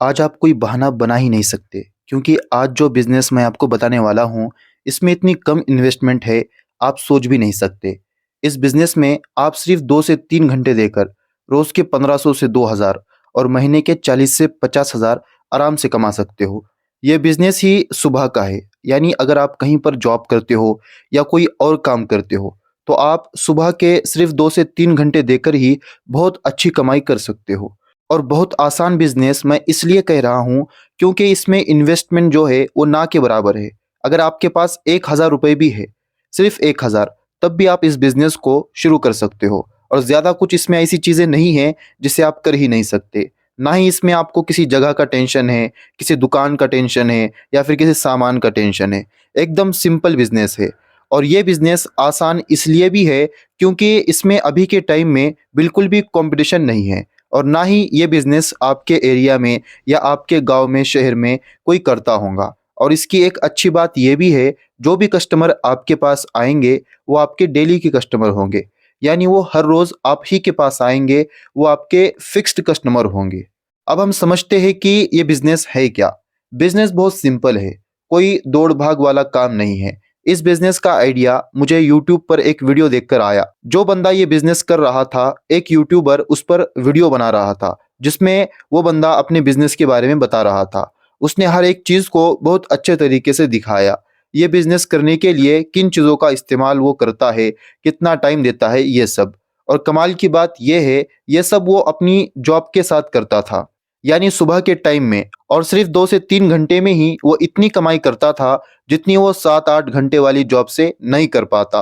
आज आप कोई बहाना बना ही नहीं सकते क्योंकि आज जो बिज़नेस मैं आपको बताने वाला हूँ, इसमें इतनी कम इन्वेस्टमेंट है, आप सोच भी नहीं सकते। इस बिज़नेस में आप सिर्फ़ 2 से 3 घंटे देकर रोज़ के 1500 से 2000 और महीने के 40 से 50,000 आराम से कमा सकते हो। ये बिज़नेस ही सुबह का है, यानी अगर आप कहीं पर जॉब करते हो या कोई और काम करते हो, तो आप सुबह के सिर्फ़ 2 से 3 घंटे देकर ही बहुत अच्छी कमाई कर सकते हो। और बहुत आसान बिज़नेस मैं इसलिए कह रहा हूँ क्योंकि इसमें इन्वेस्टमेंट जो है वो ना के बराबर है। अगर आपके पास 1000 रुपए भी है, सिर्फ़ 1000, तब भी आप इस बिज़नेस को शुरू कर सकते हो और ज़्यादा कुछ इसमें ऐसी चीज़ें नहीं हैं जिसे आप कर ही नहीं सकते। ना ही इसमें आपको किसी जगह का टेंशन है, किसी दुकान का टेंशन है या फिर किसी सामान का टेंशन है। एकदम सिंपल बिज़नेस है और ये बिज़नेस आसान इसलिए भी है क्योंकि इसमें अभी के टाइम में बिल्कुल भी कॉम्पिटिशन नहीं है। और ना ही ये बिज़नेस आपके एरिया में या आपके गाँव में, शहर में कोई करता होगा। और इसकी एक अच्छी बात ये भी है, जो भी कस्टमर आपके पास आएँगे, वो आपके डेली के कस्टमर होंगे। यानी वो हर रोज़ आप ही के पास आएँगे, वो आपके फ़िक्स्ड कस्टमर होंगे। अब हम समझते हैं कि ये बिज़नेस है क्या? बिज़नेस बहुत सिंपल है, कोई दौड़-भाग वाला काम नहीं है। इस बिज़नेस का आइडिया मुझे यूट्यूब पर एक वीडियो देखकर आया। जो बंदा ये बिज़नेस कर रहा था, एक यूट्यूबर उस पर वीडियो बना रहा था, जिसमें वो बंदा अपने बिज़नेस के बारे में बता रहा था। उसने हर एक चीज़ को बहुत अच्छे तरीके से दिखाया। ये बिज़नेस करने के लिए किन चीज़ों का इस्तेमाल वो करता है, कितना टाइम देता है, ये सब। और कमाल की बात ये है, ये सब वो अपनी जॉब के साथ करता था। यानी सुबह के टाइम में और सिर्फ़ 2 से 3 घंटे में ही वो इतनी कमाई करता था, जितनी वो 7-8 घंटे वाली जॉब से नहीं कर पाता।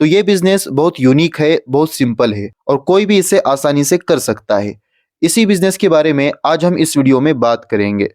तो ये बिज़नेस बहुत यूनिक है, बहुत सिंपल है और कोई भी इसे आसानी से कर सकता है। इसी बिज़नेस के बारे में आज हम इस वीडियो में बात करेंगे।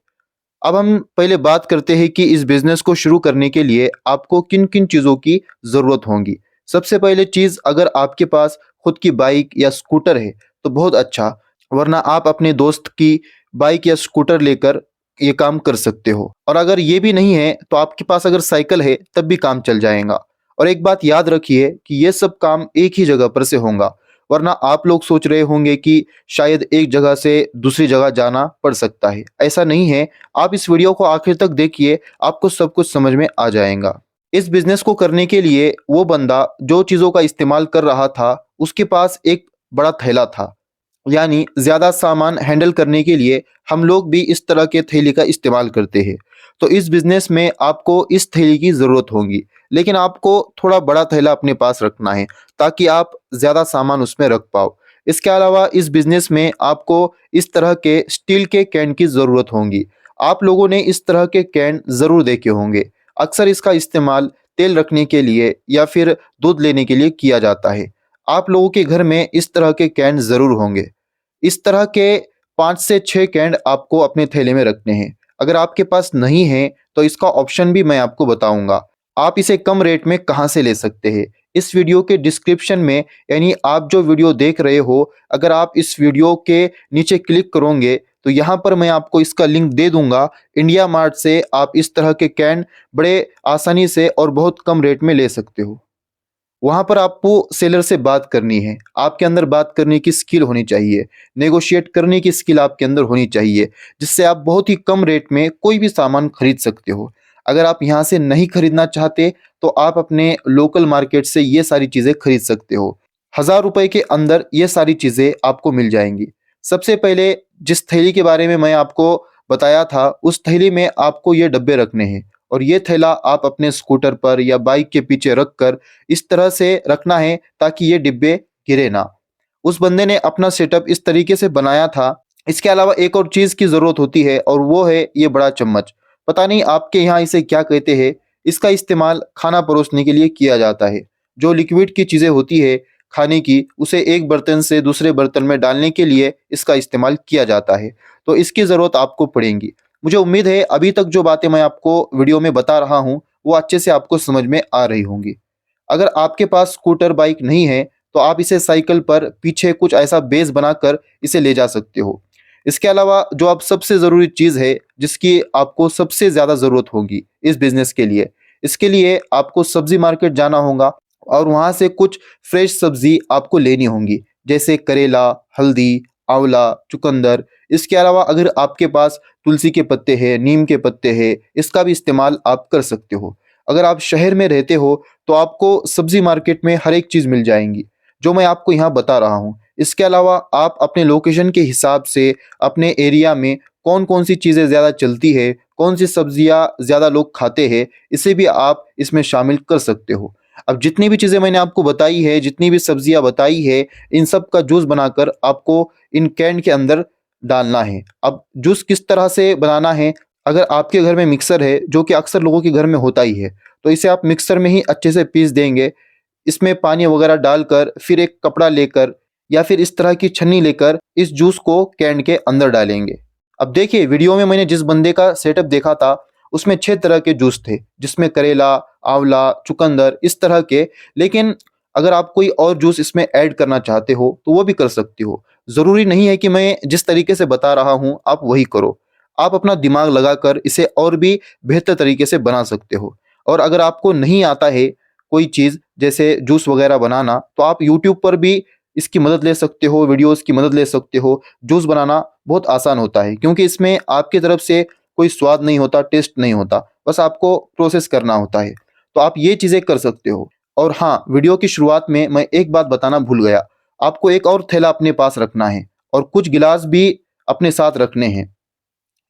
अब हम पहले बात करते हैं कि इस बिज़नेस को शुरू करने के लिए आपको किन-किन चीज़ों की ज़रूरत होगी। सबसे पहले चीज़, अगर आपके पास खुद की बाइक या स्कूटर है, तो बहुत अच्छा, वरना आप अपने दोस्त की बाइक या स्कूटर लेकर ये काम कर सकते हो। और अगर ये भी नहीं है, तो आपके पास अगर साइकिल है, तब भी काम चल जाएगा। और एक बात याद रखिए कि ये सब काम एक ही जगह पर से होगा, वरना आप लोग सोच रहे होंगे कि शायद एक जगह से दूसरी जगह जाना पड़ सकता है। ऐसा नहीं है, आप इस वीडियो को आखिर तक देखिए, आपको सब कुछ समझ में आ जाएगा। इस बिज़नेस को करने के लिए वो बंदा जो चीज़ों का इस्तेमाल कर रहा था, उसके पास एक बड़ा थैला था। यानी ज़्यादा सामान हैंडल करने के लिए हम लोग भी इस तरह के थैली का इस्तेमाल करते हैं। तो इस बिज़नेस में आपको इस थैली की ज़रूरत होगी, लेकिन आपको थोड़ा बड़ा थैला अपने पास रखना है, ताकि आप ज़्यादा सामान उसमें रख पाओ। इसके अलावा इस बिज़नेस में आपको इस तरह के स्टील के कैन की ज़रूरत होगी। आप लोगों ने इस तरह के कैन ज़रूर देखे होंगे। अक्सर इसका इस्तेमाल तेल रखने के लिए या फिर दूध लेने के लिए किया जाता है। आप लोगों के घर में इस तरह के कैन ज़रूर होंगे। इस तरह के 5 से 6 कैन आपको अपने थैले में रखने हैं। अगर आपके पास नहीं है, तो इसका ऑप्शन भी मैं आपको बताऊँगा। आप इसे कम रेट में कहाँ से ले सकते हैं? इस वीडियो के डिस्क्रिप्शन में, यानी आप जो वीडियो देख रहे हो, अगर आप इस वीडियो के नीचे क्लिक करोगे, तो यहाँ पर मैं आपको इसका लिंक दे दूँगा। इंडिया मार्ट से आप इस तरह के कैन बड़े आसानी से और बहुत कम रेट में ले सकते हो। वहाँ पर आपको सेलर से बात करनी है। आपके अंदर बात करने की स्किल होनी चाहिए, नेगोशिएट करने की स्किल आपके अंदर होनी चाहिए, जिससे आप बहुत ही कम रेट में कोई भी सामान खरीद सकते हो। अगर आप यहाँ से नहीं खरीदना चाहते, तो आप अपने लोकल मार्केट से ये सारी चीज़ें खरीद सकते हो। ₹1000 के अंदर ये सारी चीज़ें आपको मिल जाएँगी। सबसे पहले जिस थैली के बारे में मैं आपको बताया था, उस थैली में आपको ये डब्बे रखने हैं और ये थैला आप अपने स्कूटर पर या बाइक के पीछे रख कर इस तरह से रखना है, ताकि ये डिब्बे गिरे ना। उस बंदे ने अपना सेटअप इस तरीके से बनाया था। इसके अलावा एक और चीज़ की ज़रूरत होती है और वो है ये बड़ा चम्मच। पता नहीं आपके यहाँ इसे क्या कहते हैं? इसका इस्तेमाल खाना परोसने के लिए किया जाता है। जो लिक्विड की चीज़ें होती है खाने की, उसे एक बर्तन से दूसरे बर्तन में डालने के लिए इसका इस्तेमाल किया जाता है। तो इसकी ज़रूरत आपको पड़ेगी। मुझे उम्मीद है अभी तक जो बातें मैं आपको वीडियो में बता रहा हूँ, वो अच्छे से आपको समझ में आ रही होंगी। अगर आपके पास स्कूटर बाइक नहीं है, तो आप इसे साइकिल पर पीछे कुछ ऐसा बेस बनाकर इसे ले जा सकते हो। इसके अलावा जो अब सबसे ज़रूरी चीज़ है, जिसकी आपको सबसे ज़्यादा ज़रूरत होगी इस बिज़नेस के लिए, इसके लिए आपको सब्ज़ी मार्केट जाना होगा और वहाँ से कुछ फ्रेश सब्ज़ी आपको लेनी होंगी, जैसे करेला, हल्दी, आंवला, चुकंदर। इसके अलावा अगर आपके पास तुलसी के पत्ते हैं, नीम के पत्ते हैं, इसका भी इस्तेमाल आप कर सकते हो। अगर आप शहर में रहते हो तो आपको सब्जी मार्केट में हर एक चीज़ मिल जाएंगी जो मैं आपको यहाँ बता रहा हूँ। इसके अलावा आप अपने लोकेशन के हिसाब से अपने एरिया में कौन कौन सी चीज़ें ज़्यादा चलती है, कौन सी सब्जियाँ ज़्यादा लोग खाते हैं, इसे भी आप इसमें शामिल कर सकते हो। अब जितनी भी चीज़ें मैंने आपको बताई है, जितनी भी सब्जियाँ बताई है, इन सब का जूस बनाकर आपको इन कैन के अंदर डालना है। अब जूस किस तरह से बनाना है, अगर आपके घर में मिक्सर है, जो कि अक्सर लोगों के घर में होता ही है, तो इसे आप मिक्सर में ही अच्छे से पीस देंगे। इसमें पानी वगैरह डालकर फिर एक कपड़ा लेकर या फिर इस तरह की छन्नी लेकर इस जूस को कैन के अंदर डालेंगे। अब देखिए, वीडियो में मैंने जिस बंदे का सेटअप देखा था उसमें 6 तरह के जूस थे, जिसमें करेला, आंवला, चुकंदर इस तरह के। लेकिन अगर आप कोई और जूस इसमें ऐड करना चाहते हो तो वो भी कर सकते हो। ज़रूरी नहीं है कि मैं जिस तरीके से बता रहा हूँ आप वही करो। आप अपना दिमाग लगाकर इसे और भी बेहतर तरीके से बना सकते हो। और अगर आपको नहीं आता है कोई चीज़ जैसे जूस वगैरह बनाना, तो आप यूट्यूब पर भी इसकी मदद ले सकते हो, वीडियोस की मदद ले सकते हो। जूस बनाना बहुत आसान होता है क्योंकि इसमें आपकी तरफ से कोई स्वाद नहीं होता, टेस्ट नहीं होता, बस आपको प्रोसेस करना होता है। तो आप ये चीज़ें कर सकते हो। और हाँ, वीडियो की शुरुआत में मैं एक बात बताना भूल गया, आपको एक और थैला अपने पास रखना है और कुछ गिलास भी अपने साथ रखने हैं।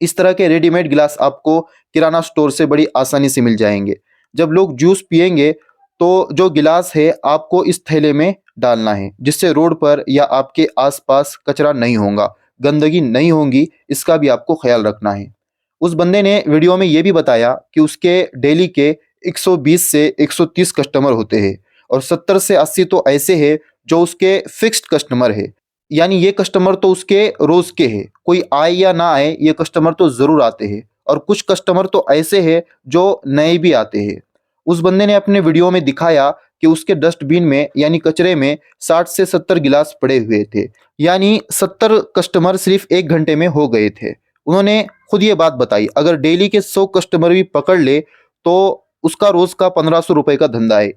इस तरह के रेडीमेड गिलास आपको किराना स्टोर से बड़ी आसानी से मिल जाएंगे। जब लोग जूस पिएंगे तो जो गिलास है आपको इस थैले में डालना है, जिससे रोड पर या आपके आसपास कचरा नहीं होगा, गंदगी नहीं होगी, इसका भी आपको ख्याल रखना है। उस बंदे ने वीडियो में ये भी बताया कि उसके डेली के 120 से 130 कस्टमर होते हैं और 70 से 80 तो ऐसे हैं जो उसके फिक्स्ड कस्टमर है। यानी ये कस्टमर तो उसके रोज के हैं, कोई आए या ना आए ये कस्टमर तो जरूर आते हैं। और कुछ कस्टमर तो ऐसे हैं जो नए भी आते हैं। उस बंदे ने अपने वीडियो में दिखाया कि उसके डस्टबिन में यानी कचरे में 60 से 70 गिलास पड़े हुए थे। यानी 70 कस्टमर सिर्फ 1 घंटे में हो गए थे। उन्होंने खुद ये बात बताई, अगर डेली के 100 कस्टमर भी पकड़ ले तो उसका रोज का 1500 रुपए का धंधा है।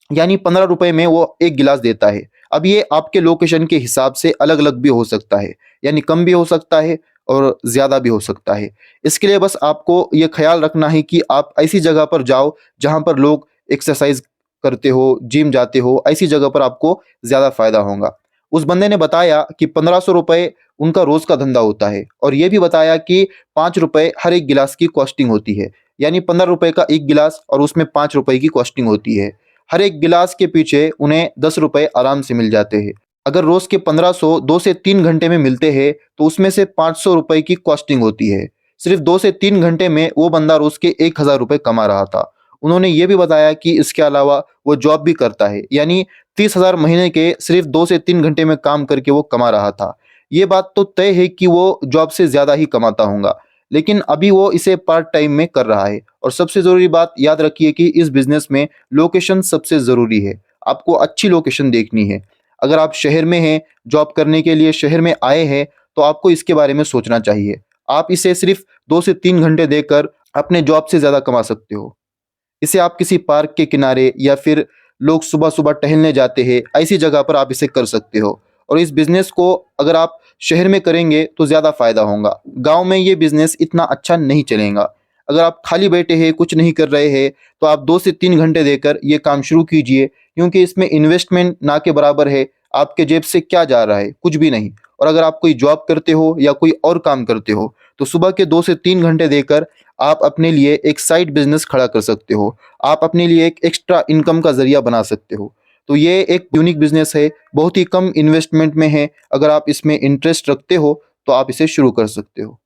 यानी 15 रुपए में वो एक गिलास देता है। अब ये आपके लोकेशन के हिसाब से अलग अलग भी हो सकता है, यानी कम भी हो सकता है और ज़्यादा भी हो सकता है। इसके लिए बस आपको ये ख्याल रखना है कि आप ऐसी जगह पर जाओ जहाँ पर लोग एक्सरसाइज करते हो, जिम जाते हो, ऐसी जगह पर आपको ज़्यादा फायदा होगा। उस बंदे ने बताया कि 1500 रुपये उनका रोज़ का धंधा होता है और ये भी बताया कि 5 रुपये हर एक गिलास की कॉस्टिंग होती है। यानी 15 रुपये का एक गिलास और उसमें 5 रुपये की कॉस्टिंग होती है। हर एक गिलास के पीछे उन्हें 10 रुपये आराम से मिल जाते हैं। अगर रोज़ के 1500 2 से 3 घंटे में मिलते हैं तो उसमें से 500 रुपये की कॉस्टिंग होती है। सिर्फ 2 से 3 घंटे में वो बंदा रोज़ के 1000 रुपये कमा रहा था। उन्होंने ये भी बताया कि इसके अलावा वो जॉब भी करता है, यानी 30,000 महीने के सिर्फ 2 से 3 घंटे में काम करके वो कमा रहा था। ये बात तो तय है कि वो जॉब से ज़्यादा ही कमाता होगा, लेकिन अभी वो इसे पार्ट टाइम में कर रहा है। और सबसे ज़रूरी बात याद रखिए कि इस बिज़नेस में लोकेशन सबसे ज़रूरी है। आपको अच्छी लोकेशन देखनी है। अगर आप शहर में हैं, जॉब करने के लिए शहर में आए हैं, तो आपको इसके बारे में सोचना चाहिए। आप इसे सिर्फ 2 से 3 घंटे देकर अपने जॉब से ज़्यादा कमा सकते हो। इसे आप किसी पार्क के किनारे या फिर लोग सुबह-सुबह टहलने जाते हैं, ऐसी जगह पर आप इसे कर सकते हो। और इस बिज़नेस को अगर आप शहर में करेंगे तो ज़्यादा फ़ायदा होगा। गाँव में ये बिज़नेस इतना अच्छा नहीं चलेगा। अगर आप खाली बैठे हैं, कुछ नहीं कर रहे हैं, तो आप 2 से 3 घंटे देकर ये काम शुरू कीजिए, क्योंकि इसमें इन्वेस्टमेंट ना के बराबर है। आपके जेब से क्या जा रहा है? कुछ भी नहीं। और अगर आप कोई जॉब करते हो या कोई और काम करते हो, तो सुबह के 2 से 3 घंटे देकर आप अपने लिए एक साइड बिज़नेस खड़ा कर सकते हो। आप अपने लिए एक एक्स्ट्रा इनकम का ज़रिया बना सकते हो। तो ये एक यूनिक बिज़नेस है, बहुत ही कम इन्वेस्टमेंट में है। अगर आप इसमें इंटरेस्ट रखते हो, तो आप इसे शुरू कर सकते हो।